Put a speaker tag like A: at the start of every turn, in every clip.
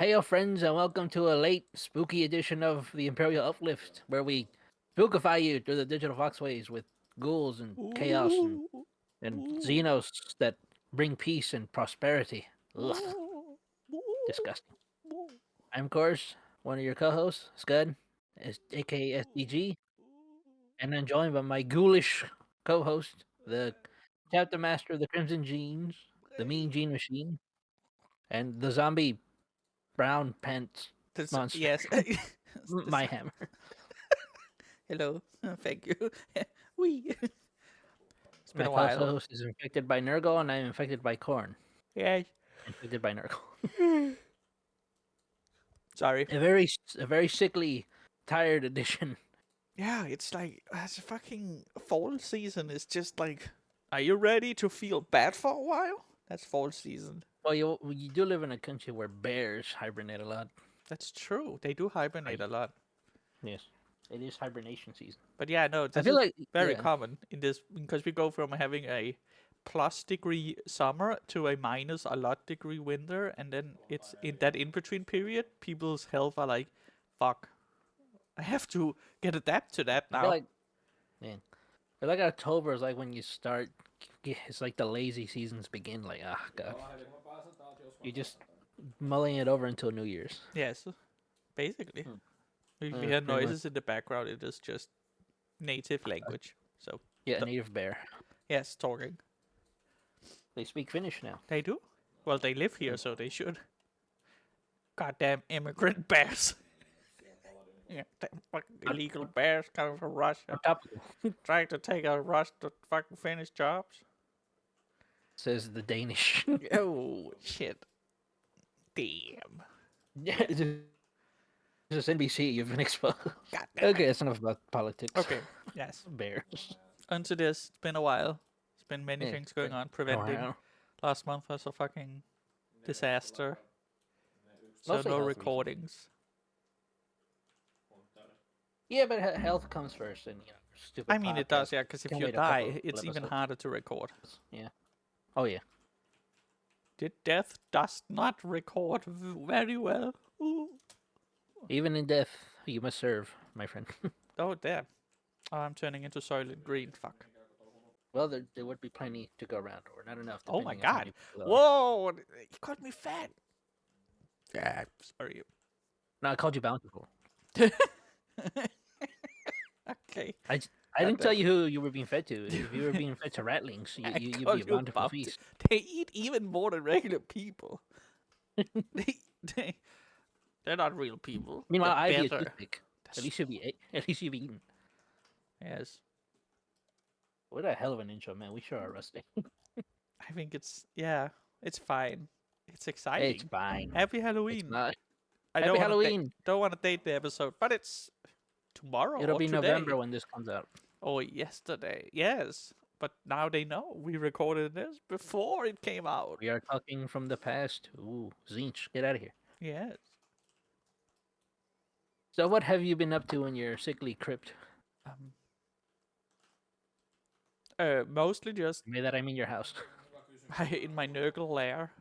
A: Hail, friends, and welcome to a late, spooky edition of the Imperial Uplift, where we spookify you through the digital foxways with ghouls and chaos and xenos that bring peace and prosperity. Ugh, disgusting. I'm, of course, one of your co-hosts, Scud, aka SDG, and I'm joined by my ghoulish co-host, the chapter master of the Crimson Genes, the Mean Gene Machine, and the zombie brown pants monster,
B: Yes.
A: my hammer.
B: Hello. Thank you. We. It's been
A: My
B: a while.
A: co-host is infected by Nurgle, and I'm infected by Corn.
B: Yeah.
A: Infected by Nurgle.
B: Sorry.
A: A very sickly, tired edition.
B: Yeah, it's like it's a fucking fall season. It's just like, are you ready to feel bad for a while? That's fall season.
A: Well, you do live in a country where bears hibernate a lot.
B: That's true. They do hibernate a lot.
A: Yes, it is hibernation season.
B: But yeah, no,
A: I
B: this
A: feel
B: is
A: like
B: very common in this because we go from having a plus degree summer to a minus a lot degree winter, and then it's in that in between period, people's health are like, fuck, I have to get adapt to that
A: I feel
B: now.
A: like man, I feel like October is like when you start. It's like the lazy seasons begin. Like god, you just mulling it over until New Year's.
B: Yes, basically.
A: Hmm.
B: If you hear
A: Pretty much.
B: noises in the background, it is just native language. So,
A: Yeah, a native bear.
B: yes, talking.
A: They speak Finnish now.
B: They do. Well, they live here, so they should. Goddamn immigrant bears. Yeah, damn fucking illegal bears coming from Russia,
A: Topical,
B: trying to take our Rush to fucking Finnish jobs.
A: says the Danish.
B: Oh shit! Damn.
A: Yeah, this is NBC. You've been exposed.
B: Goddamn.
A: Okay, that's enough about politics.
B: Okay. Yes.
A: Bears.
B: Onto this. It's been a while. There's been many
A: Yeah,
B: things going on.
A: oh,
B: Preventing.
A: wow.
B: Last month was a fucking disaster. So
A: Mostly
B: no
A: health reasons.
B: recordings.
A: Yeah, but health comes first, and stupid.
B: I mean, it does, yeah. Because if
A: can
B: you
A: wait a couple
B: die, it's even
A: episodes.
B: harder to record.
A: Yeah. Oh yeah.
B: Death does not record very well. Ooh.
A: Even in death, you must serve, my friend.
B: Oh damn! Oh, I'm turning into Soylent Green. Fuck.
A: Well, there would be plenty to go around, or not enough.
B: Oh my
A: Depending on how
B: god!
A: many people there are.
B: Whoa! You called me fat. Yeah. Sorry.
A: No, I called you bountiful.
B: Okay.
A: I didn't tell you who you were being fed to. If you were being fed to ratlings,
B: I
A: you'd be
B: called
A: a
B: you
A: bountiful feast.
B: They eat even more than regular people. they, they're not real people.
A: Meanwhile,
B: They're
A: I'd be a
B: better.
A: toothpick. At least you'd be. At least you'd be eaten.
B: Yes.
A: What a hell of an intro, man. We sure are rusty.
B: I think it's fine. It's exciting.
A: It's fine.
B: Happy
A: It's
B: Halloween.
A: not.
B: I
A: Happy Halloween.
B: don't want to date the episode, but it's tomorrow
A: It'll
B: or
A: be
B: today.
A: November when this comes out.
B: Or yesterday. Yes. But now they know we recorded this before it came out.
A: We are talking from the past. Ooh, Zinch, get out of here.
B: Yes.
A: So, what have you been up to in your sickly crypt?
B: Mostly just
A: By that I mean your house.
B: in my Nurgle lair.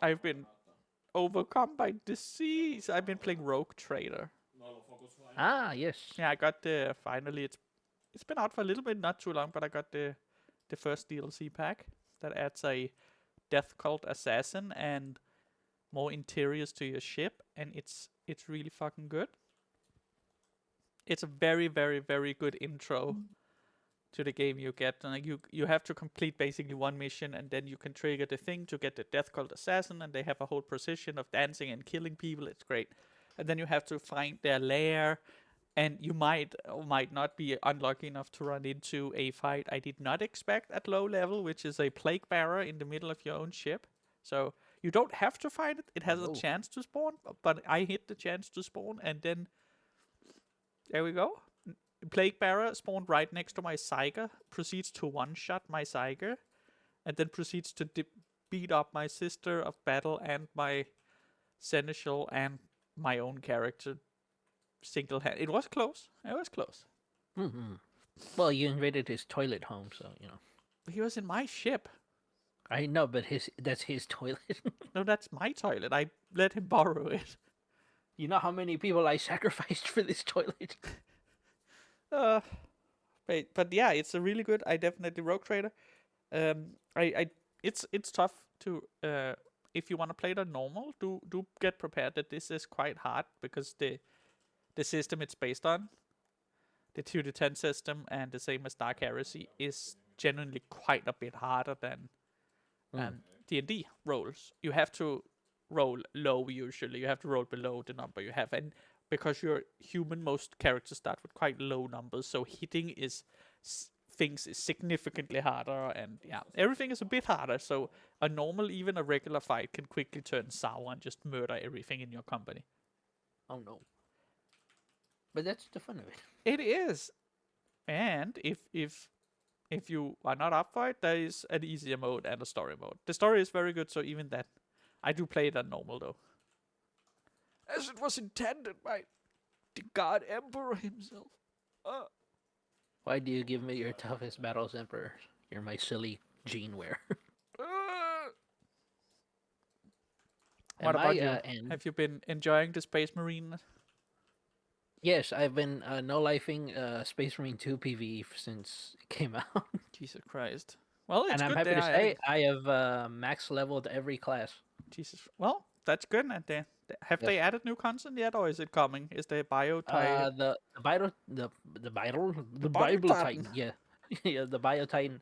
B: I've been overcome by disease. I've been playing Rogue Trader.
A: Ah, yes.
B: Yeah, I got the finally. It's been out for a little bit, not too long, but I got the first DLC pack that adds a Death Cult Assassin and more interiors to your ship, and it's really fucking good. It's a very, very, very good intro to the game you get. And you have to complete basically one mission, and then you can trigger the thing to get the Death Cult Assassin, and they have a whole precision of dancing and killing people. It's great. And then you have to find their lair, and you might or might not be unlucky enough to run into a fight I did not expect at low level, which is a plague bearer in the middle of your own ship. So you don't have to fight it. It has a chance to spawn, but I hit the chance to spawn, and then there we go. Plague bearer spawned right next to my Psyker, proceeds to one-shot my Psyker, and then proceeds to beat up my sister of battle and my seneschal and my own character single-hand. It was close. It was close.
A: Mm-hmm. Well, you invaded his toilet home, so
B: He was in my ship.
A: I know, but that's his toilet.
B: No, that's my toilet. I let him borrow it.
A: You know how many people I sacrificed for this toilet?
B: Uh, but yeah, it's a really good. I definitely Rogue Trader. It's tough to if you want to play it on normal, do get prepared that this is quite hard because the system it's based on, the 2 to 10 system, and the same as Dark Heresy, is genuinely quite a bit harder than D&D rolls. You have to roll low usually. You have to roll below the number you have, and because you're human, most characters start with quite low numbers, so hitting things is significantly harder, and yeah, everything is a bit harder. So a normal, even a regular fight can quickly turn sour and just murder everything in your company.
A: Oh no. But that's the fun of it.
B: It is, and if you are not up for it, there is an easier mode and a story mode. The story is very good, so even that, I do play it on normal though, as it was intended by the God Emperor himself.
A: Why do you give me your toughest battles, Emperor? You're my silly gene wearer.
B: What about you?
A: And
B: Have you been enjoying the Space Marine?
A: yes, I've been no-lifing Space Marine 2 PvE since it came out.
B: Jesus Christ. Well, it's
A: And I'm
B: good they
A: happy to
B: are adding.
A: say I have max leveled every class.
B: Jesus. Well, that's good. And have they
A: Yes.
B: added new content yet, or is it coming? Is the bio tie
A: The
B: Bio
A: Bible
B: Titan?
A: Titan, yeah, yeah, the Bio Titan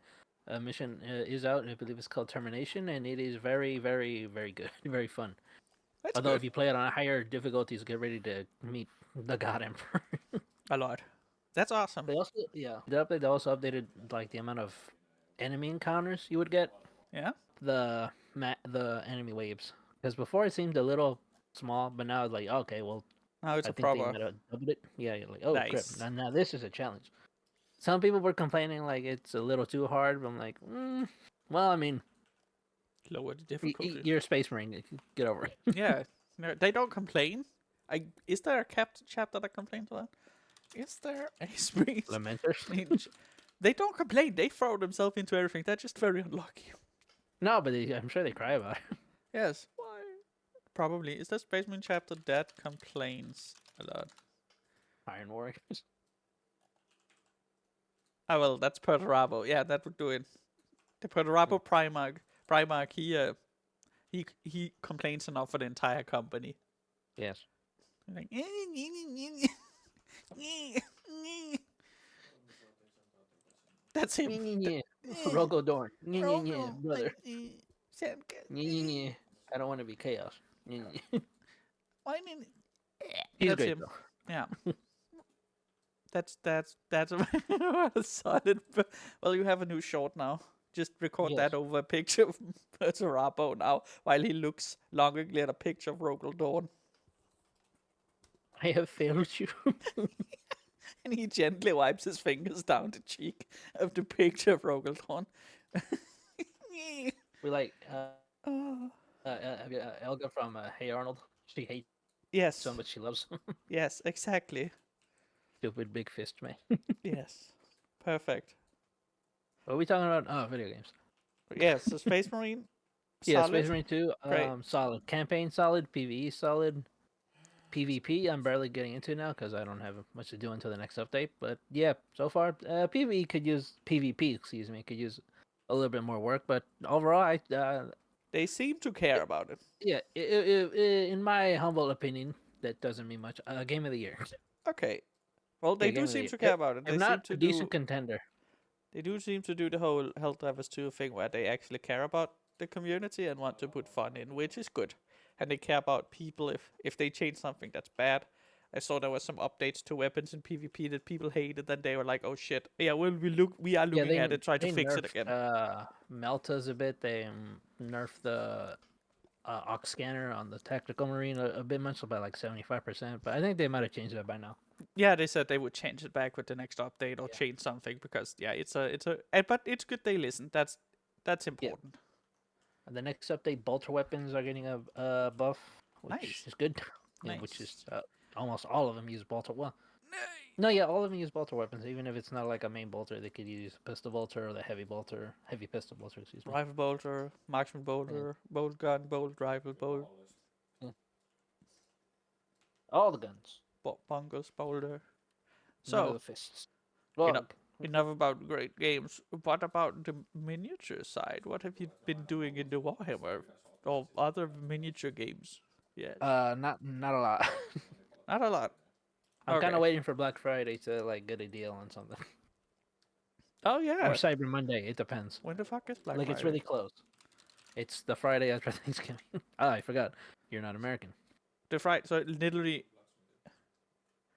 A: mission is out. I believe it's called Termination, and it is very, very, very good, very fun.
B: That's
A: Although
B: good.
A: if you play it on higher difficulties, get ready to meet the God Emperor.
B: A lot. That's awesome.
A: They also, yeah, the update, they also updated like the amount of enemy encounters you would get,
B: Yeah.
A: the enemy waves, because before it seemed a little small, but now it's like, okay, well,
B: Now it's
A: I
B: a
A: think they
B: proper.
A: might have doubled it. Yeah, you're like, oh crap,
B: Nice.
A: now this is a challenge. Some people were complaining like it's a little too hard, but I'm like, well, I mean,
B: Lower the difficulty.
A: you're a space marine. Get over it.
B: Yeah. No, they don't complain. Is there a captain chapter that complains to that? Is there a space
A: Lamenters.
B: marine? They don't complain. They throw themselves into everything. They're just very unlucky.
A: No, but I'm sure they cry about it.
B: Yes. Why? Probably. Is there Space Marine chapter that complains a lot?
A: Iron Warriors.
B: Oh well, that's Perturabo. Yeah, that would do it. The Perturabo Primarch, he complains enough for the entire company.
A: Yes.
B: Like, that's him.
A: Rogo Dorn.
B: Oh no,
A: Brother.
B: Sam,
A: I don't want to be chaos.
B: why didn't?
A: He's
B: That's
A: great
B: him.
A: though.
B: Yeah. That's a solid. Well, you have a new short now. Just record
A: Yes.
B: that over a picture of Perturabo now, while he looks longingly at a picture of Rogel Dawn,
A: I have failed you.
B: and he gently wipes his fingers down the cheek of the picture of Rogel Dawn.
A: We like
B: Oh,
A: Elga from Hey Arnold. She hates
B: yes,
A: so much she loves him.
B: yes, exactly.
A: Stupid big fist man.
B: Yes, perfect.
A: What are we talking about? Oh, video games.
B: Yes, the Space Marine.
A: Yeah,
B: Solid.
A: Space Marine 2,
B: Great.
A: solid. Campaign solid, PvE solid. PvP, I'm barely getting into now because I don't have much to do until the next update. But yeah, so far, PvE could use PvP. Excuse me, could use a little bit more work. But overall,
B: They seem to care about it.
A: yeah, in my humble opinion, that doesn't mean much. Game of the year.
B: Okay. Well, they
A: Yeah,
B: do
A: game of the
B: seem
A: year.
B: to care about it.
A: If
B: They seem
A: not,
B: to
A: a
B: do.
A: decent contender.
B: They do seem to do the whole Helldivers 2 thing where they actually care about the community and want to put fun in, which is good. And they care about people if they change something that's bad. I saw there was some updates to weapons in PvP that people hated, and they were like, "Oh shit, yeah, well we are
A: Yeah,
B: looking at it, try to
A: they
B: fix it
A: nerfed
B: again."
A: Meltas a bit. They nerfed the Ox scanner on the tactical marine a bit much, by like 75%. But I think they might have changed that by now.
B: Yeah, they said they would change it back with the next update or
A: Yeah.
B: change something because yeah, but it's good they listen. That's important.
A: And the next update, bolter weapons are getting a buff, which
B: Nice.
A: is good. Yeah,
B: Nice.
A: which is almost all of them use bolter. Well, No, yeah, all of them use bolter weapons. Even if it's not like a main bolter, they could use pistol bolter or the heavy bolter, heavy pistol bolter. Excuse me.
B: Rifle bolter, marksman
A: Yeah,
B: bolter, bolt gun, bolt rifle, bolt
A: yeah. All the guns,
B: bunkers bolter.
A: none of
B: So
A: the fists.
B: enough
A: Well,
B: enough about great games. What about the miniature side? What have you been doing in the Warhammer or other miniature games? Yes,
A: not a lot.
B: not a lot.
A: I'm kind
B: Okay.
A: of waiting for Black Friday to like get a deal on something,
B: Oh
A: or
B: yeah.
A: Cyber Monday. It depends.
B: When the fuck is Black
A: Like it's
B: Friday?
A: really close. It's the Friday after Thanksgiving. Oh, I forgot. You're not American.
B: The Friday. So literally.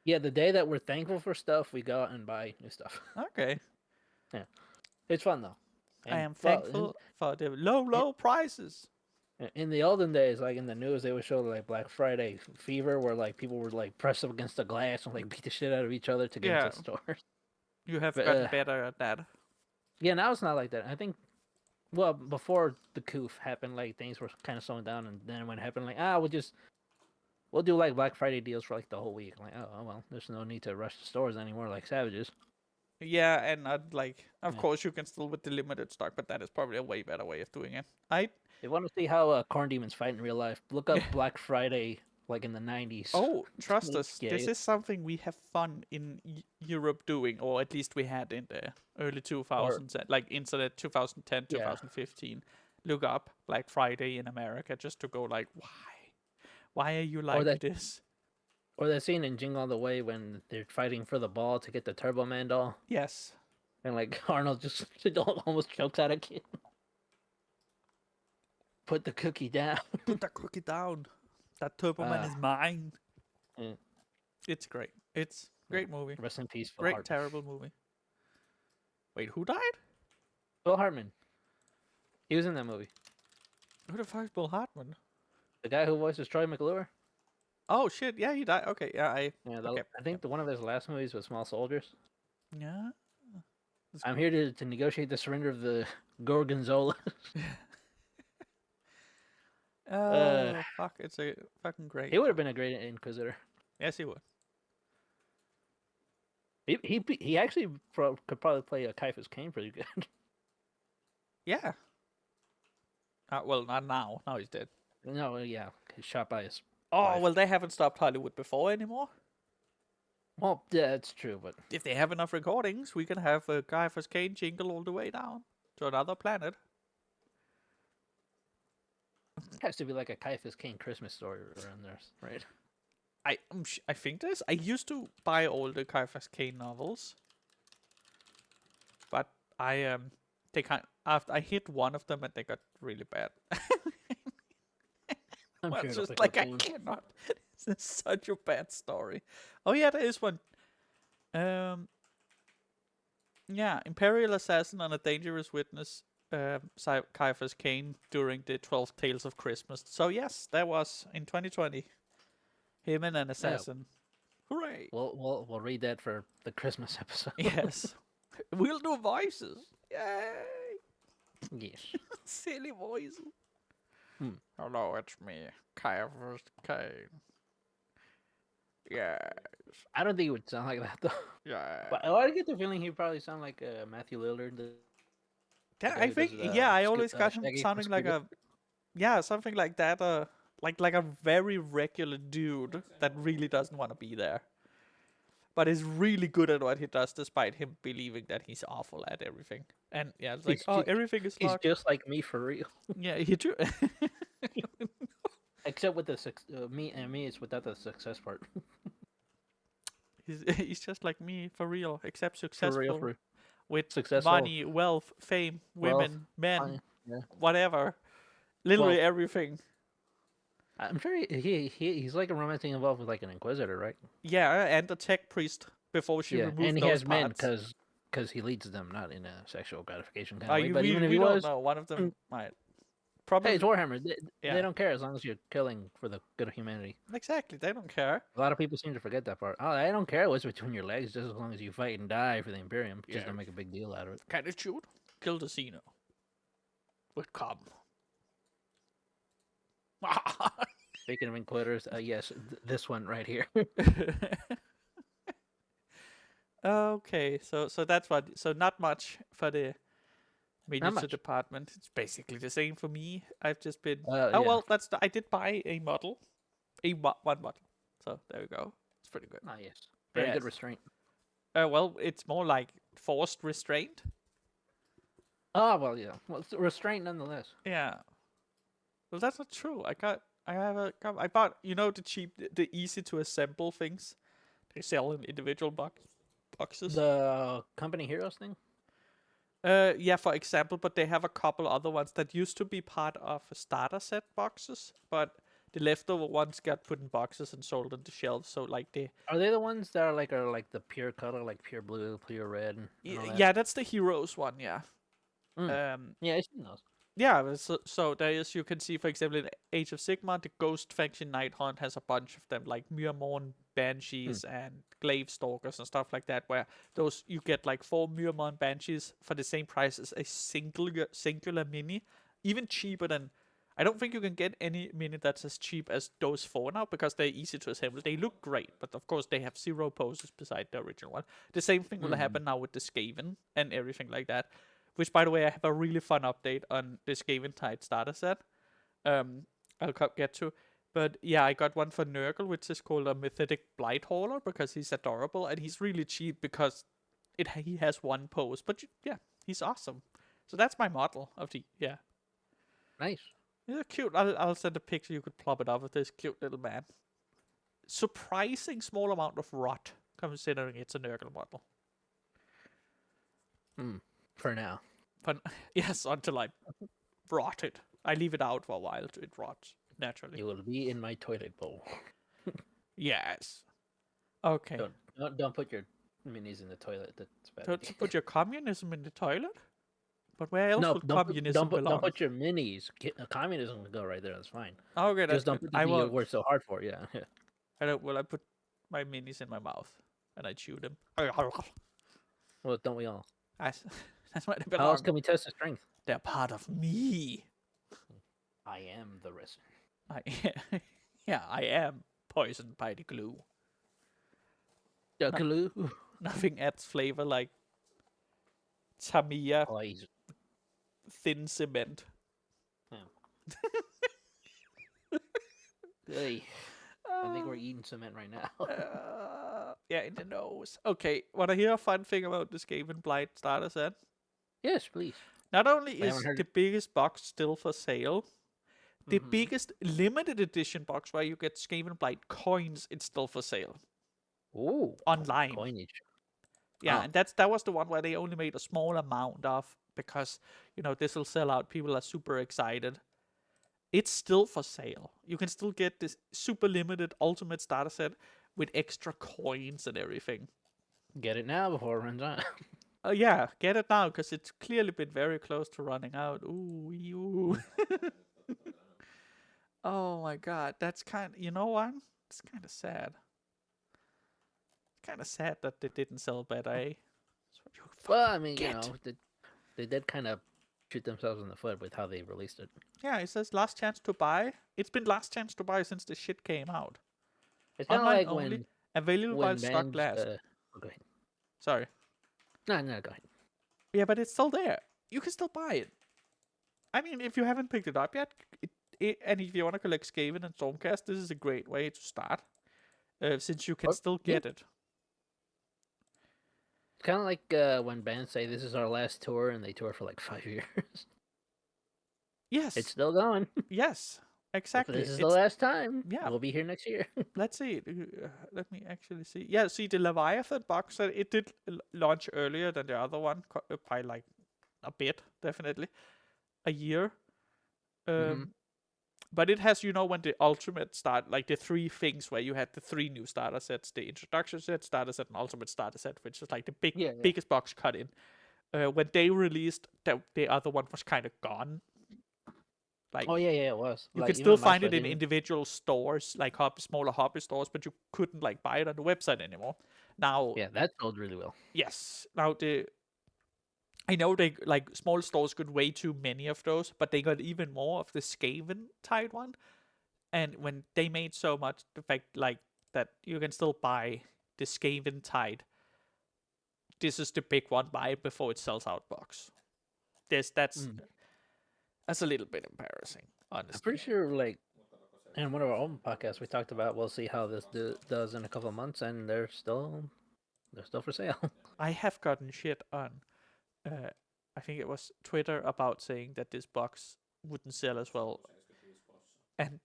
A: Yeah, the day that we're thankful for stuff, we go out and buy new stuff.
B: Okay.
A: Yeah, it's fun though.
B: I
A: And
B: am
A: well,
B: thankful for the low,
A: in,
B: low prices.
A: in the olden days, like in the news, they would show like Black Friday fever, where like people would like press up against the glass and like beat the shit out of each other to get into
B: Yeah,
A: the stores.
B: you have
A: But
B: gotten better at that.
A: yeah, now it's not like that. I think well before the coup happened, like things were kind of slowing down, and then when it happened, like we'll do like Black Friday deals for like the whole week. Like well, there's no need to rush the stores anymore like savages.
B: Yeah, and I'd like, of
A: Yeah.
B: course, you can still with the limited stock, but that is probably a way better way of doing it. I
A: If you want to see how corn demons fight in real life, look up Black Friday like in the 90s.
B: oh, trust us,
A: Yeah,
B: this is something we have fun in Europe doing, or at least we had in the early
A: or
B: 2000s, like internet 2010,
A: yeah,
B: 2015. Look up Black Friday in America just to go like, why are you
A: or
B: like
A: that
B: this?
A: or that scene in Jingle All the Way when they're fighting for the ball to get the Turbo Man doll,
B: Yes,
A: and like Arnold just almost chokes out a kid. Put the cookie down.
B: put that cookie down. That Turbo Man
A: uh,
B: is mine.
A: yeah,
B: It's great. It's
A: yeah.
B: great movie.
A: Rest in peace, Phil
B: Great
A: Hartman.
B: terrible movie. Wait, who died?
A: Phil Hartman. He was in that movie.
B: Who the fuck is Bill Hartman?
A: The guy who voices Troy McClure.
B: Oh shit, yeah, he died. Okay, yeah,
A: Yeah,
B: okay.
A: I think one of his last movies was Small Soldiers.
B: Yeah.
A: I'm here to negotiate the surrender of the Gorgonzola.
B: Oh fuck, it's a fucking great.
A: He would have been a great Inquisitor.
B: Yes, he would.
A: He actually could probably play a Caiaphas Cain pretty good.
B: Yeah. Well, not now. Now he's dead.
A: No, yeah, he's shot by his
B: Oh
A: wife.
B: well, they haven't stopped Hollywood before anymore.
A: Well, yeah, that's true, but
B: If they have enough recordings, we can have a Guy for Kane jingle all the way down to another planet.
A: it has to be like a Caiaphas Cain Christmas story around there, right?
B: I think this. I used to buy all the Caiaphas Kane novels, but they kind after I hit one of them and they got really bad.
A: I'm
B: Well,
A: sure
B: it's
A: it'll
B: just
A: pick
B: like
A: up
B: I
A: soon.
B: cannot. This is such a bad story. Oh yeah, there is one. Yeah, Imperial Assassin and a Dangerous Witness. Caiaphas Kane during the 12 Tales of Christmas. So yes, that was in 2020. Him and an
A: Yeah,
B: assassin. Hooray!
A: we'll read that for the Christmas episode.
B: Yes, we'll do voices. Yay!
A: Yes.
B: Silly voices.
A: Hmm.
B: Hello, it's me, Caiaphas Kane. Yes,
A: I don't think it would sound like that though.
B: yeah.
A: But I get the feeling he'd probably sound like Matthew Lillard.
B: Yeah,
A: guy
B: I
A: who
B: think
A: does,
B: I always got him
A: Shaggy from
B: sounding like
A: Scooby.
B: something like that. Like a very regular dude that really doesn't want to be there, but is really good at what he does, despite him believing that he's awful at everything. And yeah, it's like,
A: He's,
B: oh,
A: ju-
B: everything is
A: he's
B: luck.
A: just like me for real.
B: Yeah, he do.
A: Except with the me, it's without the success part.
B: he's just like me for real, except
A: For real,
B: successful
A: for
B: with
A: successful.
B: money, wealth, fame,
A: Wealth,
B: women, men,
A: yeah.
B: whatever. Literally
A: Well,
B: everything.
A: I'm sure he's like a romantic involved with like an inquisitor, right?
B: Yeah, and a tech priest before she
A: Yeah,
B: removed
A: and he
B: those
A: has men
B: parts.
A: because he leads them, not in a sexual gratification kind
B: Oh,
A: of way. But even if
B: we
A: he
B: don't
A: was,
B: know. One of them might.
A: hey,
B: Probably.
A: it's Warhammer. They
B: Yeah.
A: don't care as long as you're killing for the good of humanity.
B: Exactly. They don't care.
A: A lot of people seem to forget that part. Oh, I don't care what's between your legs, just as long as you fight and die for the Imperium. Just
B: Yeah.
A: don't make a big deal out of it.
B: Can it shoot? Kill the Xeno. With cum.
A: Speaking of Inquisitors, yes, this one right here.
B: Okay, so that's what. So not much for the
A: Not
B: miniature
A: much.
B: department. It's basically the same for me. I've just been. Oh
A: Yeah.
B: well, I did buy a model, one model. So there we go. It's pretty good.
A: Ah, yes. Very good
B: Yes.
A: restraint.
B: Well, it's more like forced restraint.
A: Oh well, yeah. Well, it's restraint nonetheless.
B: Yeah. Well, that's not true. I bought the cheap, the easy to assemble things. They sell in individual boxes.
A: The company heroes thing.
B: Yeah, for example, but they have a couple other ones that used to be part of starter set boxes, but the leftover ones got put in boxes and sold on the shelves. So like
A: Are they the ones that are like the pure color, like pure blue, pure red, and all that?
B: yeah, that's the heroes one. Yeah.
A: Mm.
B: Um,
A: Yeah, I've seen those.
B: Yeah, so there is, you can see, for example, in Age of Sigmar, the Ghost Faction Night Hunt has a bunch of them, like Myrmorn
A: Hmm.
B: Banshees and Glaive Stalkers and stuff like that, where those you get like 4 Myrmorn Banshees for the same price as a singular mini, even cheaper than. I don't think you can get any mini that's as cheap as those 4 now because they're easy to assemble. They look great, but of course they have 0 poses beside the original one. The same thing will
A: Mm.
B: happen now with the Skaven and everything like that. Which, by the way, I have a really fun update on this Skaven Tide starter set. I'll get to. But yeah, I got one for Nurgle, which is called a Mythic Blight Hauler because he's adorable and he's really cheap because he has 1 pose. But yeah, he's awesome. So that's my model of the
A: Nice.
B: He's cute. I'll send a picture. You could plop it up of this cute little man. Surprising small amount of rot considering it's a Nurgle model.
A: Mm. For now.
B: But yes, until I rot it. I leave it out for a while to it rots naturally.
A: You will be in my toilet bowl.
B: Yes. Okay.
A: Don't put your minis in the toilet. That's a bad
B: Don't
A: idea.
B: you put your communism in the toilet? But where else
A: No,
B: would communism
A: don't
B: belong?
A: put your minis. Communism will go right there. That's fine.
B: Okay, that's
A: Just don't
B: good.
A: put the
B: I
A: thing you
B: won't.
A: worked so hard for. Yeah. Yeah.
B: I put my minis in my mouth and I chew them.
A: Well, don't we all?
B: That's, that's where they
A: How else
B: belong.
A: can we test the strength?
B: They're part of me.
A: I am the resin.
B: I yeah, I am poisoned by the glue.
A: The
B: No,
A: glue.
B: nothing adds flavor like Tamiya
A: Poison.
B: thin cement.
A: Hey, I think we're eating cement right now.
B: Yeah, in the nose. Okay, wanna hear a fun thing about this Game and Blight starter set?
A: Yes, please.
B: Not only
A: I haven't
B: is
A: heard
B: the
A: it.
B: biggest box still for sale, the
A: Mm-hmm.
B: biggest limited edition box where you get Skaven Blight coins, it's still for sale
A: Ooh,
B: online.
A: coinage.
B: Yeah,
A: Oh,
B: and that was the one where they only made a small amount of because this will sell out. People are super excited. It's still for sale. You can still get this super limited ultimate starter set with extra coins and everything.
A: get it now before it runs out.
B: Yeah, get it now because it's clearly been very close to running out. Ooh, ooh. Oh my god, that's you know what? It's kind of sad. Kind of sad that they didn't sell better, eh? That's what you
A: Well,
B: fucking
A: I mean,
B: get.
A: they did kind of shoot themselves in the foot with how they released it.
B: Yeah, it says last chance to buy. It's been last chance to buy since the shit came out.
A: It's kind of
B: Online
A: like
B: only, available while stock
A: bands.
B: lasts.
A: Oh, go ahead.
B: Sorry.
A: No, no, go ahead.
B: Yeah, but it's still there. You can still buy it. I mean, if you haven't picked it up yet, and if you want to collect Skaven and Stormcast, this is a great way to start, since you can
A: Or,
B: still
A: yeah,
B: get it.
A: it's kind of like when bands say this is our last tour and they tour for like 5 years.
B: Yes.
A: It's still going.
B: Yes.
A: If
B: Exactly.
A: this is the
B: It's
A: last time,
B: yeah.
A: we'll be here next year.
B: Let's see. Let me actually see. Yeah, see the Leviathan box set. It did launch earlier than the other one by like a bit, definitely a year.
A: Hmm.
B: But it has, when the ultimate start, like the 3 things where you had the 3 new starter sets, the introduction set, starter set, and ultimate starter set, which is like the
A: Yeah, yeah.
B: biggest box cut in. When they released, the other one was kind of gone. Like
A: Oh yeah, yeah, it was.
B: you
A: Like
B: could still
A: even my
B: find it
A: sweat
B: in
A: didn't.
B: individual stores, like smaller hobby stores, but you couldn't like buy it on the website anymore. Now,
A: Yeah, that sold really well.
B: yes, now I know they like small stores got way too many of those, but they got even more of the Skaven Tide one. And when they made so much, the fact like that you can still buy the Skaven Tide this is the big one, buy it before it sells out box. That's a little bit embarrassing, honestly.
A: I'm pretty sure, like, in one of our own podcasts, we talked about we'll see how this does in a couple of months, and they're still for sale.
B: I have gotten shit on, I think it was Twitter, about saying that this box wouldn't sell as well, and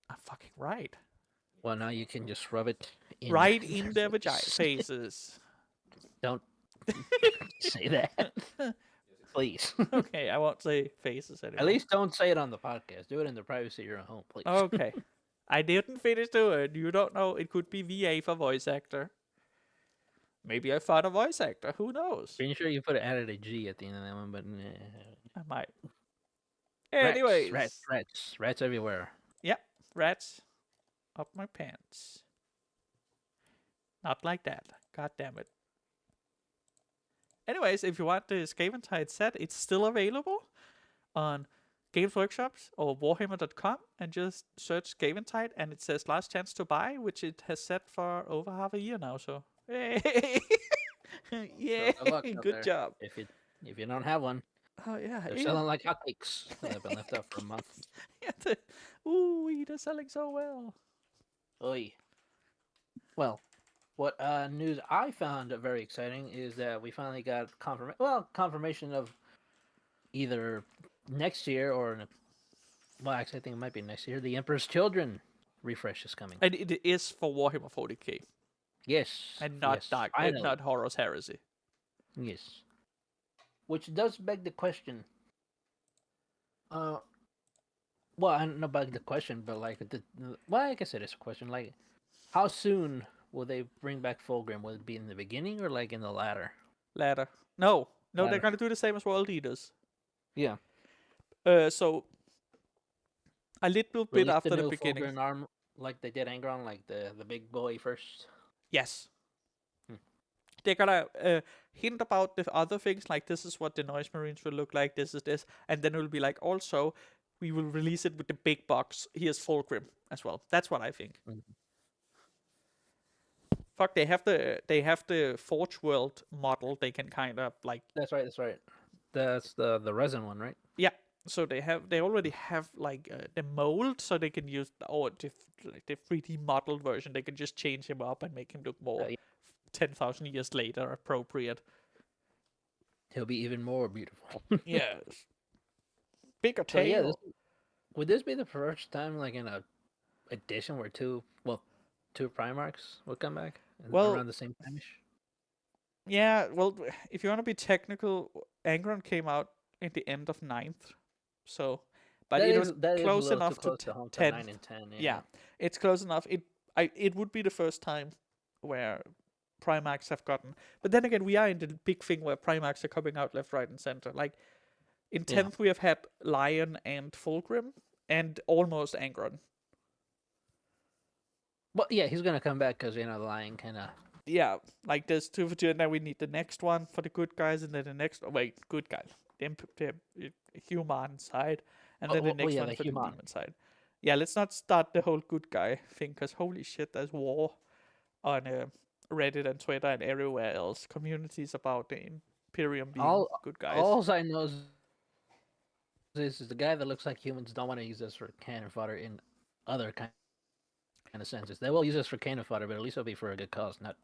B: I'm fucking right.
A: Well, now you can just rub it in
B: Right in their vagina faces.
A: Don't say that, please.
B: Okay, I won't say faces anymore.
A: At least don't say it on the podcast. Do it in the privacy of your own home, please.
B: Okay. I didn't finish doing it. You don't know. It could be VA for voice actor. Maybe I found a voice actor. Who knows?
A: Pretty sure you put added a G at the end of that one, but
B: I might. Anyways.
A: Rats everywhere.
B: Yep, rats up my pants. Not like that. God damn it. Anyways, if you want the Scaventide set, it's still available on Games Workshops or Warhammer.com, and just search Scaventide and it says last chance to buy, which it has set for over half a year now, so hey. Yeah,
A: So good luck out
B: good
A: there.
B: job.
A: If you don't have one,
B: Oh yeah,
A: they're selling like hotcakes. They've been left out for a month.
B: Yeah, ooh, they're selling so well.
A: Oy. Well, what news I found very exciting is that we finally got confirmation of either next year or actually I think it might be next year. The Emperor's Children refresh is coming.
B: And it is for Warhammer 40k.
A: Yes,
B: And not
A: yes,
B: Dark,
A: finally.
B: not Horus Heresy.
A: Yes. Which does beg the question. Well, I don't know about the question, but like I guess it is a question. Like, how soon will they bring back Fulgrim? Will it be in the beginning or like in the latter?
B: Latter. No,
A: Latter.
B: they're gonna do the same as World Eaters.
A: Yeah.
B: So a little bit after the beginning.
A: Fulgrim arm, like they did Angron, like the big boy first.
B: Yes. They're gonna hint about the other things, like this is what the Noise Marines will look like, this is this, and then it will be like, also, we will release it with the big box. Here's Fulgrim as well. That's what I think. Fuck, they have the Forge World model. They can kind of like.
A: That's right. That's the resin one, right?
B: Yeah. So they already have like the mold, so they can use the 3D model version. They can just change him up and make him look more 10,000 years later appropriate.
A: He'll be even more beautiful.
B: Yes. Bigger tail.
A: So would this be the first time, like in a edition where two Primarchs will come back around the same time-ish?
B: Yeah, well, if you want to be technical, Angron came out in the end of 9th, so, but it was close enough to 10.
A: 9 and 10.
B: Yeah, it's close enough. It would be the first time where Primarchs have gotten, but then again, we are in the big thing where Primarchs are coming out left, right, and center. Like in 10th, we have had Lion and Fulgrim, and almost Angron.
A: Well, yeah, he's gonna come back because the Lion kind of.
B: Yeah, like there's 2 for 2, and then we need the next one for the good guys, and then the next. Oh, wait, good guys, the human side, and then the next one for the demon side. Yeah, let's not start the whole good guy thing, because holy shit, there's war on Reddit and Twitter and everywhere else. Communities about the Imperium being good guys.
A: All I know is this is the guy that looks like humans don't want to use this for cannon fodder in other kind of senses. They will use this for cannon fodder, but at least it'll be for a good cause, not.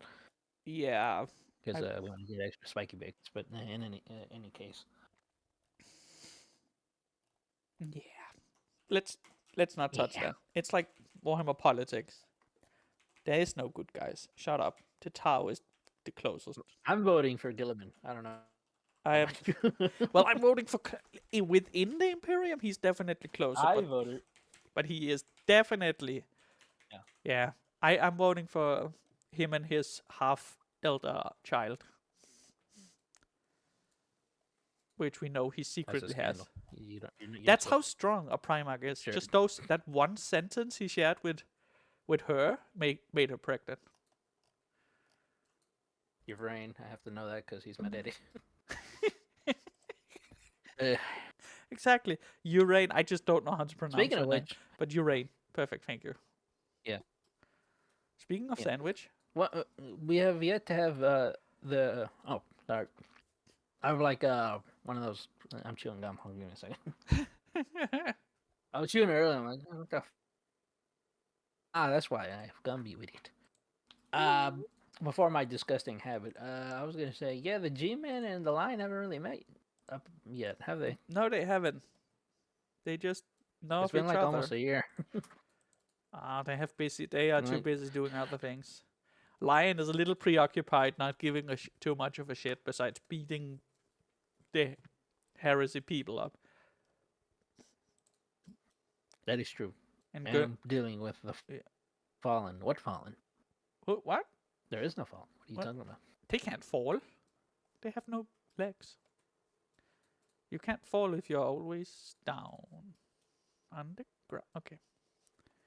B: Yeah.
A: Because we want to get extra spiky bits, but in any case.
B: Yeah. Let's not touch that. It's like Warhammer politics. There is no good guys. Shut up. The Tau is the closest.
A: I'm voting for Gilliman. I don't know.
B: I am. Well, I'm voting for within the Imperium. He's definitely closer.
A: I voted,
B: but he is definitely. Yeah. I'm voting for him and his half elder child, which we know he secretly has. That's how strong a Primarch is. Sure. Just that one sentence he shared with her made her pregnant.
A: Your brain, I have to know that because he's my daddy.
B: Exactly. Urain, I just don't know how to pronounce it.
A: Speaking of which.
B: But Urain. Perfect, thank you.
A: Yeah.
B: Speaking of sandwich.
A: Well, we have yet to have Oh, sorry. I have like one of those. I'm chewing gum. Hold on, give me a second. I was chewing earlier. I'm like, what the? That's why I have gum, you idiot. Uh, before my disgusting habit, I was gonna say, yeah, the G-Man and the Lion haven't really met up yet, have they?
B: No, they haven't. They just know
A: It's
B: of
A: been
B: each
A: like
B: other.
A: almost a year.
B: They have busy. They are too
A: Like,
B: busy doing other things. Lion is a little preoccupied, not giving too much of a shit besides beating the heresy people up
A: that is true.
B: and
A: And
B: go.
A: I'm dealing with the
B: Yeah.
A: fallen. What fallen?
B: What?
A: There is no fallen. What are you
B: What?
A: talking about?
B: They can't fall. They have no legs. You can't fall if you're always down on the ground. Okay.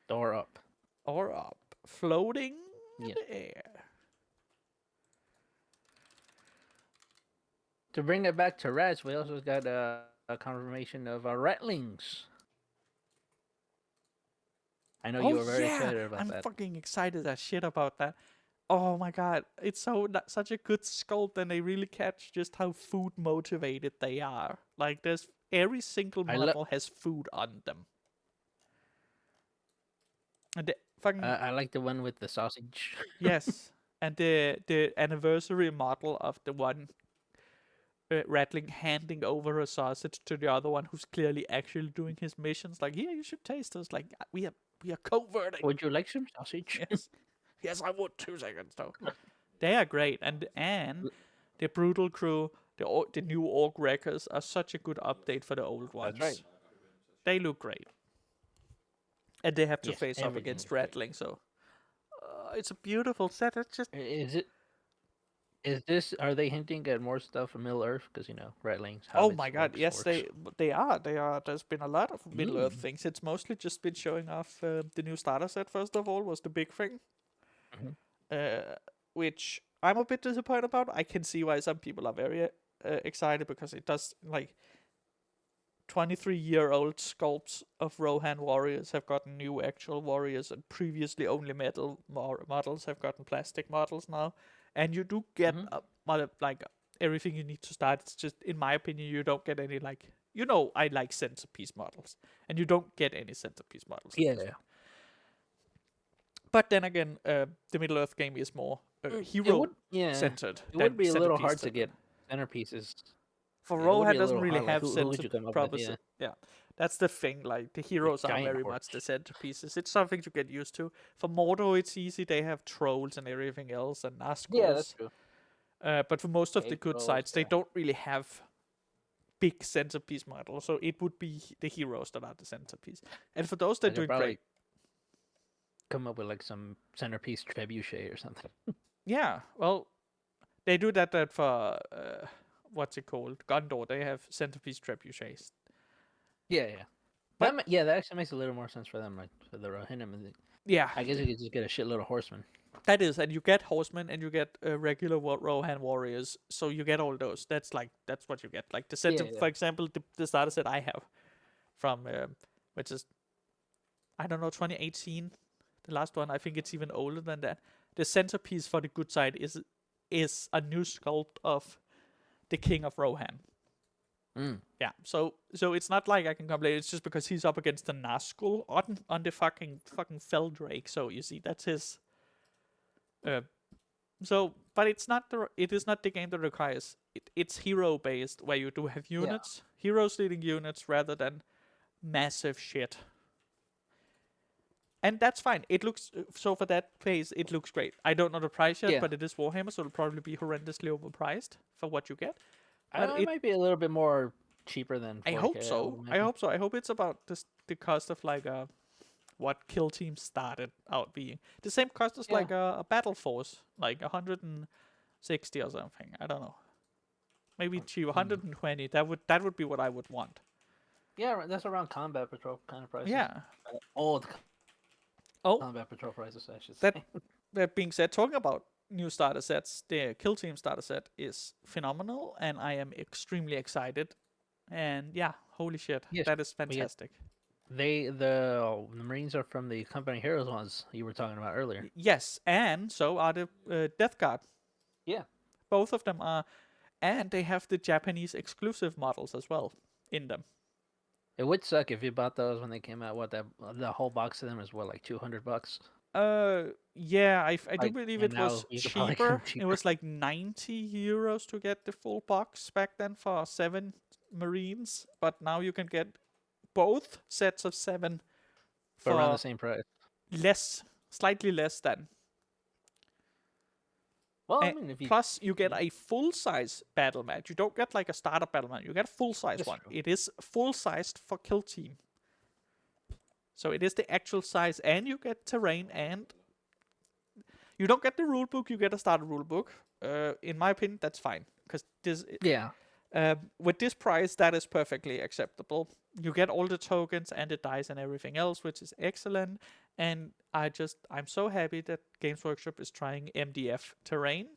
A: Door up.
B: Or up, floating in
A: Yes.
B: the air.
A: To bring it back to rats, we also got a confirmation of ratlings. I know you
B: Oh
A: were very
B: yeah,
A: excited about
B: I'm
A: that.
B: fucking excited as shit about that. Oh my god, it's such a good sculpt, and they really catch just how food motivated they are. Like, there's every single
A: I love.
B: model has food on them, and the fucking
A: I like the one with the sausage.
B: yes, and the anniversary model of the one Rattling handing over a sausage to the other one who's clearly actually doing his missions. Like, here, you should taste this. Like, we are coverting.
A: Would you like some sausage?
B: Yes, yes, I would. 2 seconds though. They are great, and the brutal crew, the new orc wreckers are such a good update for the old
A: That's right.
B: ones. They look great, and they have to
A: Yes,
B: face up
A: everything is
B: against
A: great.
B: Rattling. So it's a beautiful set. It's just
A: Is it? Is this? Are they hinting at more stuff from Middle Earth? Because ratlings,
B: oh my
A: hobbits,
B: god,
A: orcs,
B: yes,
A: orcs.
B: they are. They are. There's been a lot of Middle Earth
A: Mm.
B: things. It's mostly just been showing off the new starter set. First of all, was the big thing,
A: Hmm.
B: uh, which I'm a bit disappointed about. I can see why some people are very excited because it does, like, 23-year-old sculpts of Rohan warriors have gotten new actual warriors, and previously only metal models have gotten plastic models now. And you do get
A: Hmm.
B: like everything you need to start. It's just, in my opinion, you don't get any, like, I like centerpiece models, and you don't get any centerpiece models in this
A: Yeah.
B: one. But then again, the Middle Earth game is more
A: It
B: hero
A: would. Yeah.
B: centered
A: It would
B: than
A: be a little
B: centerpiece
A: hard to
B: centered.
A: get centerpieces.
B: For
A: Yeah, it would be
B: Rohan
A: a
B: doesn't
A: little
B: really
A: hard. Like,
B: have
A: who would
B: center
A: you come up with?
B: proper.
A: Yeah.
B: Yeah, that's the thing. Like, the
A: Like
B: heroes are
A: giant
B: very much the
A: horse.
B: centerpieces. It's something to get used to. For Mordor, it's easy. They have trolls and everything else, and
A: Yeah, that's
B: Nazguls.
A: true.
B: But for most of the
A: Cave
B: good
A: trolls.
B: sites, they
A: Yeah.
B: don't really have big centerpiece models. So it would be the heroes that are the centerpiece. And for those, they're
A: I could
B: doing
A: probably
B: great.
A: come up with like some centerpiece trebuchet or something.
B: Yeah, well, they do that for what's it called? Gondor. They have centerpiece trebuchets.
A: Yeah, yeah.
B: But
A: Yeah, that actually makes a little more sense for them, like for the Rohirrim.
B: yeah,
A: I guess you could just get a shitload of horsemen.
B: that is, and you get horsemen and you get regular Rohan warriors, so you get all those. That's what you get. Like the
A: Yeah,
B: center,
A: yeah.
B: for example, the starter set I have from which is, I don't know, 2018. The last one, I think it's even older than that. The centerpiece for the good side is a new sculpt of the King of Rohan.
A: Mm.
B: Yeah, so it's not like I can complain. It's just because he's up against the Nazgul on the fucking Feldrake. So you see, that's his. Uh, but it is not the game that requires it. It's hero based, where you do have
A: Yeah.
B: units, heroes leading units, rather than massive shit. And that's fine. It looks, so for that phase, it looks great. I don't know the price yet,
A: Yeah.
B: but it is Warhammer, so it'll probably be horrendously overpriced for what you get. But
A: It might be a little bit more cheaper than 40K.
B: I hope so. I hope so. I hope it's about the cost of, like, what Kill Team started out being. The same cost as,
A: Yeah.
B: like, a Battle Force, like 160 or something. I don't know. Maybe cheap, 120. That would be what I would want.
A: Yeah, that's around combat patrol kind of prices.
B: Yeah.
A: Old
B: Oh,
A: combat patrol prices, I should
B: that
A: say.
B: that being said, talking about new starter sets, the Kill Team starter set is phenomenal, and I am extremely excited. And yeah, holy shit,
A: Yes,
B: that is
A: we get
B: fantastic.
A: the Marines are from the Company Heroes ones you were talking about earlier.
B: Yes, and so are the Death Guard.
A: Yeah.
B: Both of them are, and they have the Japanese exclusive models as well in them.
A: It would suck if you bought those when they came out. What that the whole box of them is what, like $200?
B: Yeah, I do
A: Like,
B: believe
A: and
B: it
A: now
B: was
A: you could probably get them
B: cheaper. It
A: cheaper
B: was like 90 euros to get the full box back then for 7 Marines, but now you can get both sets of 7
A: for around
B: for
A: the same price.
B: slightly less than.
A: Well, I mean, if you
B: Plus, you get a full-size battle mat. You don't get like a starter battle mat. You get a full-size
A: that's
B: one.
A: true.
B: It is full-sized for kill team. So it is the actual size, and you get terrain, and you don't get the rule book. You get a starter rule book. In my opinion, that's fine because this
A: Yeah,
B: with this price, that is perfectly acceptable. You get all the tokens and the dice and everything else, which is excellent. And I'm so happy that Games Workshop is trying MDF terrain,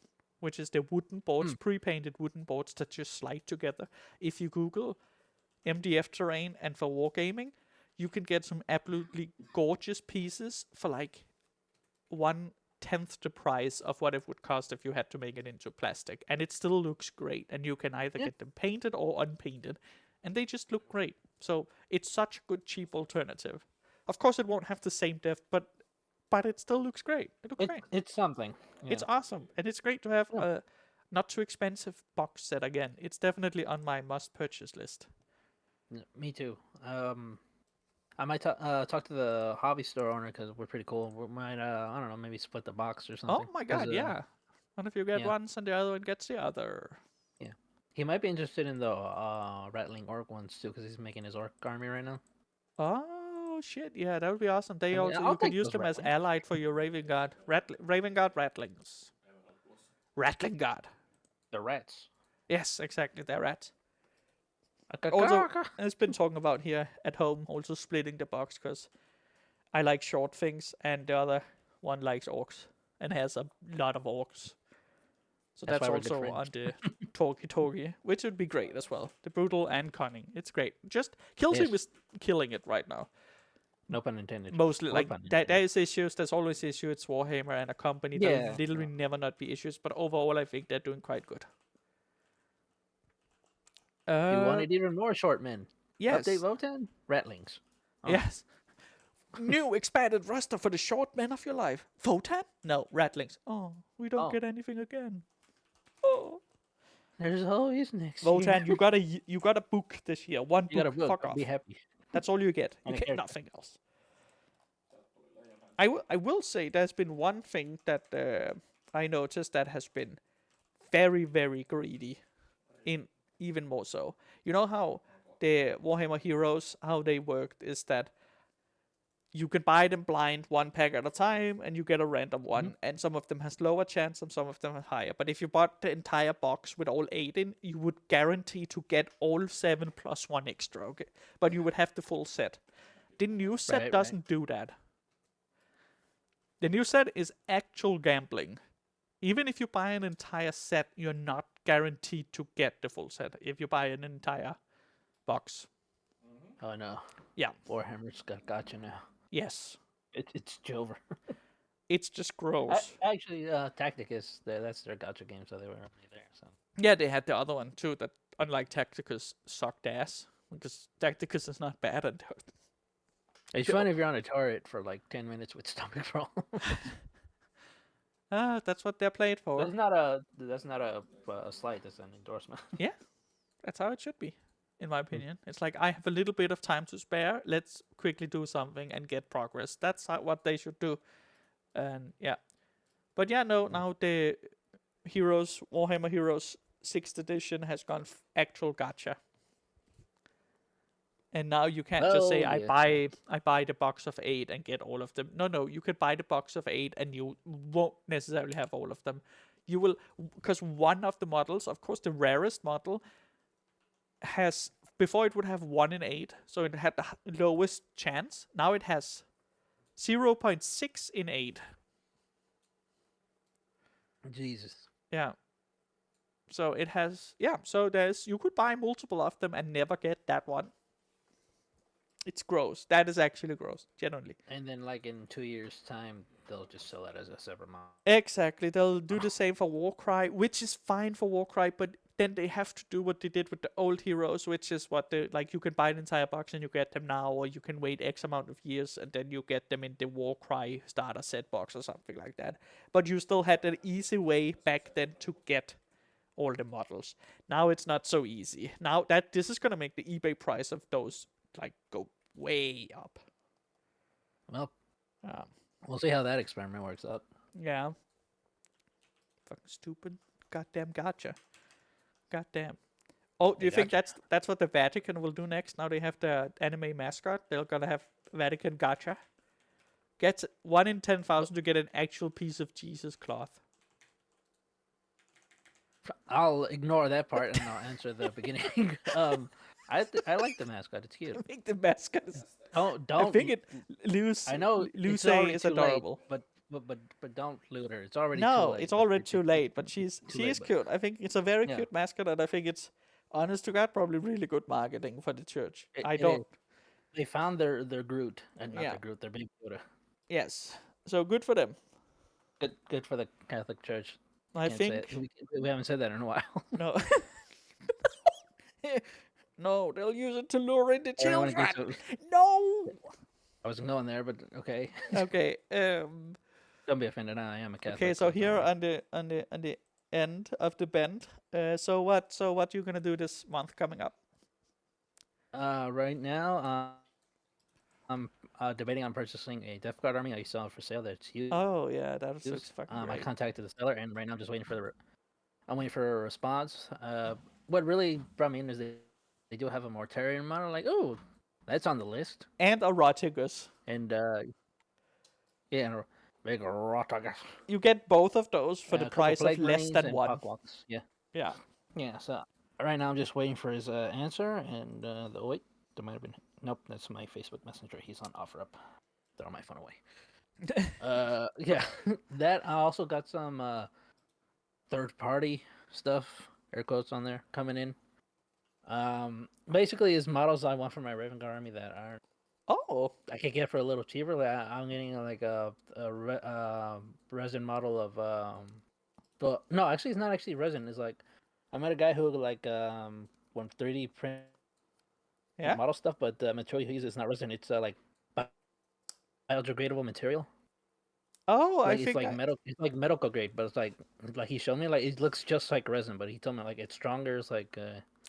B: which is the wooden boards, pre-painted wooden boards that just slide together. If you Google MDF terrain and for wargaming, you can get some absolutely gorgeous pieces for like 1/10 the price of what it would cost if you had to make it into plastic, and it still looks great. And you can either
A: Yeah.
B: get them painted or unpainted, and they just look great. So it's such a good cheap alternative. Of course, it won't have the same depth, but it still looks great. It looks great.
A: it's something. Yeah.
B: It's awesome, and it's great to have
A: Yeah.
B: a not too expensive box set again. It's definitely on my must purchase list.
A: Me too. I might talk to the hobby store owner because we're pretty cool. We might, I don't know, maybe split the box or something.
B: Oh my
A: 'Cause,
B: god, yeah. What if you get
A: yeah,
B: one and the other one gets the other?
A: yeah. He might be interested in the rattling orc ones too because he's making his orc army right now.
B: Oh shit! Yeah, that would be awesome. They
A: I mean,
B: also
A: I'll
B: you can
A: take
B: use
A: those
B: them as
A: rattlings.
B: allied for your Raven Guard, Raven Guard rattlings, Rattling Guard.
A: The rats.
B: Yes, exactly. They're rats.
A: Also,
B: Also, it's been talking about here at home, also splitting the box because I like short things and the other one likes orcs and has a lot of orcs. So
A: that's
B: that's
A: why we're good
B: also
A: friends.
B: on the talkie, which would be great as well. The brutal and cunning. It's great. Just Kill Team
A: Yes.
B: is killing it right now.
A: No pun intended.
B: Mostly,
A: Or
B: like
A: pun
B: there
A: intended.
B: is issues. There's always issues. It's Warhammer and a company. There'll
A: Yeah.
B: literally never not be issues. But overall, I think they're doing quite good.
A: You wanted even more short men.
B: Yes,
A: Update Votan? Rattlings. Oh.
B: yes. New expanded roster for the short men of your life. Votan? No, Rattlings. Oh, we don't
A: Oh.
B: get anything again. Oh,
A: There's always next
B: Votan,
A: year.
B: you got a book this year. One
A: You got a
B: book.
A: book.
B: Fuck
A: Don't be
B: off.
A: happy.
B: That's all you get. You
A: And a
B: get
A: character.
B: nothing else. I will say there's been one thing that I noticed that has been very, very greedy. In even more so. You know how the Warhammer Heroes, how they worked is that you can buy them blind one pack at a time and you get a random one, and some of them has lower chance and some of them has higher. But if you bought the entire box with all 8 in, you would guarantee to get all 7 plus 1 extra, okay? But you would have the full set. The new set
A: Right.
B: doesn't do that. The new set is actual gambling. Even if you buy an entire set, you're not guaranteed to get the full set if you buy an entire box.
A: Oh no.
B: Yeah.
A: Warhammer's got you now.
B: Yes.
A: It's over.
B: It's just gross.
A: Actually, Tacticus, that's their gotcha game, so they were already there. So
B: Yeah, they had the other one too that, unlike Tacticus, sucked ass. Because Tacticus is not bad at it.
A: it's fun if you're on a turret for like 10 minutes with stomach problems.
B: That's what they're played for.
A: That's not a slight. That's an endorsement.
B: Yeah, that's how it should be, in my opinion. It's like, I have a little bit of time to spare. Let's quickly do something and get progress. That's what they should do. And yeah. But yeah, no, now the Warhammer Heroes 6th edition has gone actual gacha. And now you can't just say,
A: Oh, yes.
B: I buy the box of 8 and get all of them. No, you could buy the box of 8 and you won't necessarily have all of them. You will, because one of the models, of course, the rarest model, has, before it would have 1 in 8, so it had the lowest chance. Now it has 0.6 in 8.
A: Jesus.
B: Yeah. So it has, yeah, so you could buy multiple of them and never get that one. It's gross. That is actually gross, genuinely.
A: And then, like in 2 years' time, they'll just sell that as a separate model.
B: Exactly. They'll do the same for Warcry, which is fine for Warcry, but then they have to do what they did with the old heroes, which is what they like. You can buy an entire box and you get them now, or you can wait X amount of years and then you get them in the Warcry starter set box or something like that. But you still had an easy way back then to get all the models. Now it's not so easy. Now that this is gonna make the eBay price of those like go way up.
A: Well,
B: Um,
A: we'll see how that experiment works out.
B: yeah. Fucking stupid. Goddamn gotcha. Goddamn. Oh, do
A: They
B: you think
A: gotcha.
B: that's what the Vatican will do next? Now they have the anime mascot. They're gonna have Vatican gotcha. Gets 1 in 10,000 to get an actual piece of Jesus cloth.
A: I'll ignore that part and I'll answer the beginning. I like the mascot. It's cute.
B: I think the mascot is.
A: Don't.
B: I think it.
A: I know
B: Luce
A: it's already
B: is
A: too late,
B: adorable.
A: but don't loot her. It's already too
B: No,
A: late.
B: it's already too late. But she
A: late,
B: is
A: but-
B: cute. I think it's a very
A: Yeah.
B: cute mascot, and I think it's honest to God probably really good marketing for the church.
A: It-
B: I
A: it
B: don't.
A: is. They found their Groot and not
B: Yeah.
A: their Groot. Their baby Yoda.
B: Yes. So good for them.
A: Good for the Catholic Church.
B: I
A: Can't say
B: think
A: it. We haven't said that in a while.
B: no. No, they'll use it to lure in the
A: Everyone
B: children.
A: gets
B: No.
A: I wasn't going there, but okay.
B: Okay.
A: Don't be offended. I am a Catholic.
B: Okay. So
A: don't
B: here
A: worry.
B: on the end of the bend. So what you gonna do this month coming up?
A: Right now, I'm debating on purchasing a Death Guard army I saw for sale. That's huge.
B: Oh yeah, that looks fucking
A: I
B: great.
A: contacted the seller, and right now I'm just waiting for I'm waiting for a response. What really brought me in is they do have a Mortarian model. Like, oh, that's on the list.
B: And a Rotigus.
A: And yeah, and a big Rotagus.
B: You get both of those for
A: A
B: the
A: couple
B: price of
A: Plague
B: less
A: Marines
B: than
A: and
B: one.
A: Pokwalks. Yeah,
B: Yeah.
A: yeah. So right now I'm just waiting for his answer. And wait, there might have been nope. That's my Facebook Messenger. He's on OfferUp. Throw my phone away. Yeah. That I also got some third party stuff, air quotes on there, coming in. Basically is models I want for my Raven Guard army that aren't
B: Oh.
A: I could get for a little cheaper. Like I'm getting like a resin model of but no, actually it's not actually resin. It's like I met a guy who like went 3D print
B: Yeah.
A: model stuff, but the material he uses is not resin. It's like biodegradable material.
B: Oh,
A: Like
B: I
A: it's
B: think
A: like metal. It's like medical grade, but it's like he showed me like it looks just like resin, but he told me like it's stronger. It's like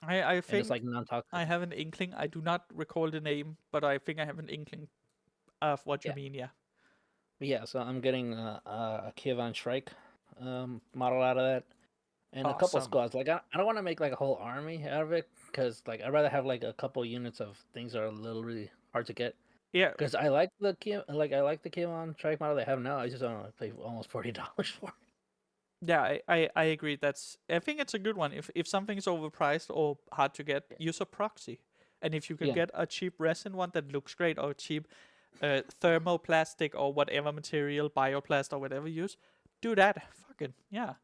B: I
A: and
B: think
A: it's like non-toxic.
B: I have an inkling. I do not recall the name, but I think I have an inkling of what you
A: Yeah.
B: mean. Yeah.
A: But yeah, so I'm getting a Kievan Shrike model out of that, and a couple
B: Awesome.
A: squads. Like I don't want to make like a whole army out of it, because like I'd rather have like a couple units of things that are a little really hard to get.
B: Yeah.
A: Because I like the Kievan Shrike model they have now. I just don't want to pay almost $40 for it.
B: Yeah, I agree. I think it's a good one. If something is overpriced or hard to get, use a proxy. And if you can
A: Yeah.
B: get a cheap resin one that looks great, or cheap thermoplastic or whatever material, bioplast or whatever you use, do that. Fucking yeah.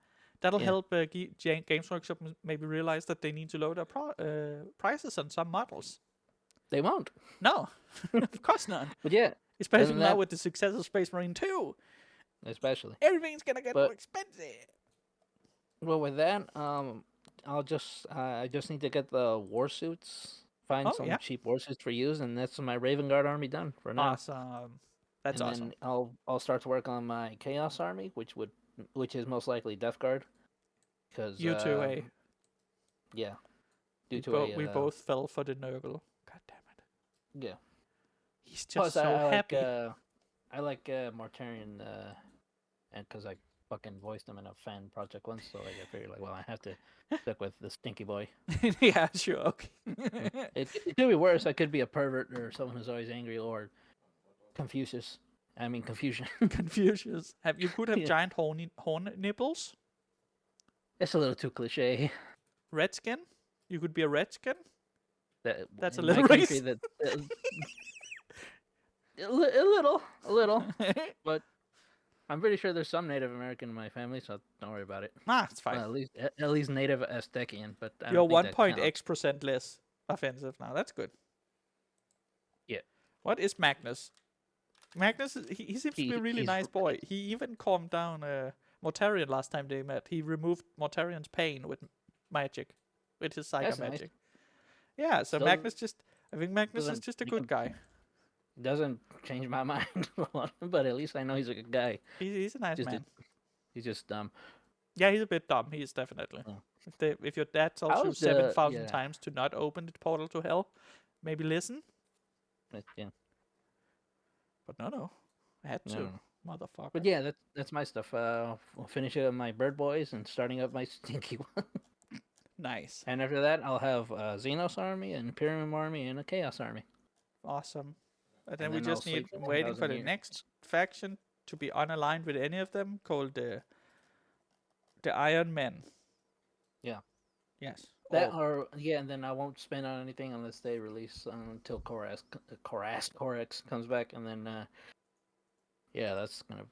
B: That'll
A: Yeah.
B: help Games Workshop maybe realize that they need to lower their prices on some models.
A: They won't.
B: No, of course not.
A: But yeah,
B: Especially
A: than
B: now
A: that-
B: with the success of Space Marine 2.
A: especially.
B: Everything's gonna get more
A: But-
B: expensive.
A: Well, with that, I just need to get the war suits. Find
B: Oh,
A: some
B: yeah.
A: cheap war suits for use, and that's my Raven Guard army done for now.
B: Awesome. That's
A: and
B: awesome.
A: then I'll start to work on my Chaos army, which is most likely Death Guard. Because
B: You too, eh?
A: yeah, due
B: We,
A: to
B: we both fell for the Nurgle. God damn it.
A: yeah.
B: He's just
A: Plus,
B: so happy.
A: I like Mortarion, and because I fucking voiced him in a fan project once, so like, I figured like, well, I have to stick with the stinky boy.
B: Yeah, sure. Okay.
A: It could be worse. I could be a pervert or someone who's always angry, or Confucius. I mean Confucian.
B: Confucius. You could have
A: Yeah.
B: giant horn nipples.
A: It's a little too cliche.
B: Redskin. You could be a redskin. That's a
A: in
B: little
A: my country,
B: racist.
A: a little. But I'm pretty sure there's some Native American in my family, so don't worry about it.
B: It's fine.
A: Well, at least Native Aztecian, but I
B: You're
A: don't think that counts.
B: 1.x% less offensive now. That's good.
A: Yeah.
B: What is Magnus? Magnus, he seems to be a really
A: he's
B: nice boy. He even calmed down Mortarion last time they met. He removed Mortarion's pain with magic, with his psycho
A: That's nice.
B: magic. Yeah, so
A: Still
B: Magnus I think Magnus is
A: doesn't
B: just a good guy.
A: doesn't change my mind a lot, but at least I know he's a good guy.
B: He's a nice
A: Just
B: man.
A: he's just dumb.
B: Yeah, he's a bit dumb. He is definitely.
A: Yeah.
B: If your dad tells you
A: How's
B: 7,000
A: yeah,
B: times to not open the portal to hell, maybe listen.
A: yeah.
B: But no, I had to,
A: No.
B: motherfucker.
A: But yeah, that's my stuff. We'll finish up my bird boys and starting up my stinky one.
B: Nice.
A: And after that, I'll have a Xenos army, an Imperium army, and a Chaos army.
B: Awesome. And then
A: And
B: we
A: then I'll
B: just need
A: sleep for
B: waiting for
A: 10,000
B: the
A: years.
B: next faction to be unaligned with any of them, called the Iron Men.
A: Yeah.
B: Yes.
A: That and then I won't spend on anything unless they release until Corax comes back, and then that's gonna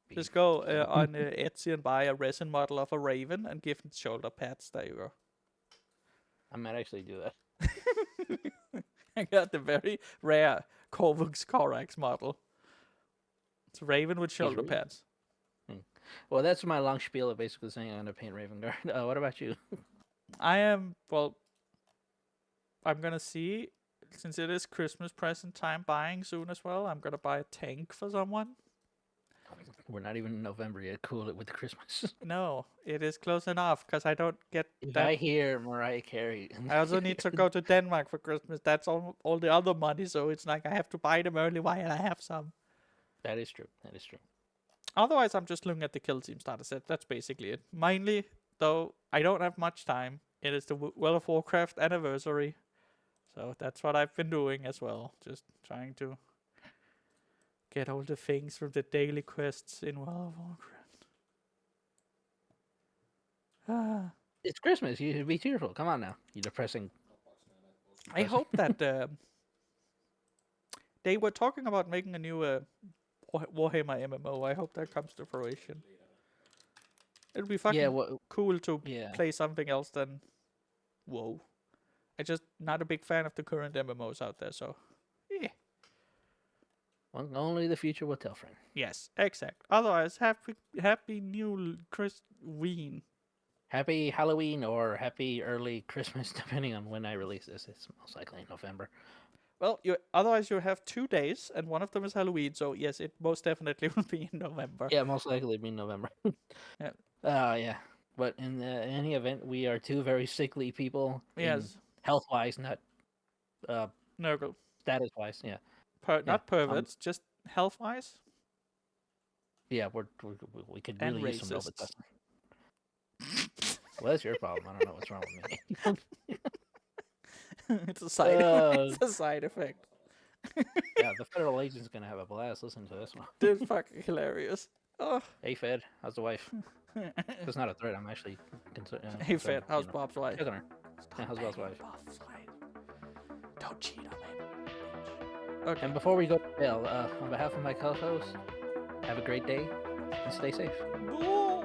A: be
B: just go on Etsy and buy a resin model of a raven and give it shoulder pads. There you go.
A: I might actually do that.
B: I got the very rare Corvux Corax model. It's a raven with shoulder pads.
A: Well, that's my long spiel of basically saying I'm gonna paint Raven Guard. What about you?
B: I'm gonna see, since it is Christmas present time buying soon as well, I'm gonna buy a tank for someone.
A: We're not even in November yet. Cool it with the Christmas.
B: No, it is close enough, because I don't get
A: If
B: that.
A: I hear Mariah Carey.
B: I also need to go to Denmark for Christmas. That's all the other money, so it's like I have to buy them early while I have some.
A: That is true. That is true.
B: Otherwise, I'm just looking at the Kill Team starter set. That's basically it. Mainly, though, I don't have much time. It is the World of Warcraft anniversary. So that's what I've been doing as well. Just trying to get all the things from the daily quests in World of Warcraft.
A: It's Christmas. You should be cheerful. Come on now. You depressing.
B: I hope that they were talking about making a new Warhammer MMO. I hope that comes to fruition. It'll be fucking cool to play something else than WoW. I'm just not a big fan of the current MMOs out there, so yeah.
A: Well, only the future will tell, friend.
B: Yes, exact. Otherwise, happy new Christmas.
A: Happy Halloween or happy early Christmas, depending on when I release this. It's most likely in November.
B: Well, otherwise you have 2 days, and one of them is Halloween, so yes, it most definitely will be in November.
A: Yeah, most likely be in November.
B: Yeah.
A: Yeah. But in any event, we are two very sickly people.
B: Yes.
A: Health-wise, not
B: Nurgle.
A: status-wise, yeah.
B: Not perverts, just health-wise.
A: Yeah, we could really use some velvet dust. Well, that's your problem. I don't know what's wrong with me.
B: It's a side effect. It's a side effect.
A: Yeah, the federal agent's gonna have a blast listening to this one.
B: Dude, fucking hilarious. Oh.
A: Hey, Fed, how's the wife? It's not a threat. I'm actually concerned.
B: Hey, Fed, how's Bob's wife?
A: Check on her. Yeah, how's Bob's wife?
B: Don't cheat on me.
A: Okay. And before we go to jail, on behalf of my co-host, have a great day and stay safe.
B: Ooh.